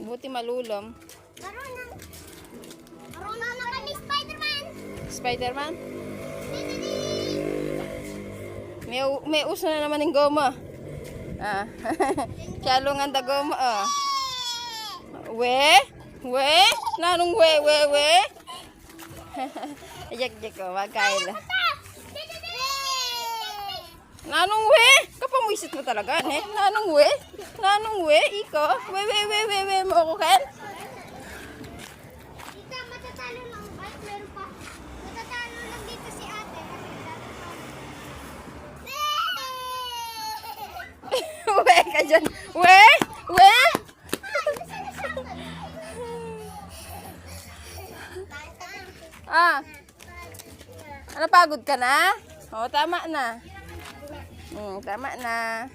Buti malulom. Marunong. Marunong na kami Spider-Man. Spider-Man? May uso na naman ng goma. Ah. Kyalungan da goma. Ah. We? Nanong we? Ajak ko, magkaila. Nanong we? Kapamwisit mo talaga, ne? Nanong we? Iko? We, mo ako kan? Ika, matatalo lang. Ay, meron pa. Matatalo lang dito si ate. We ka dyan. We? Ah. Napagod ka na? Oo, tama na. Tama na.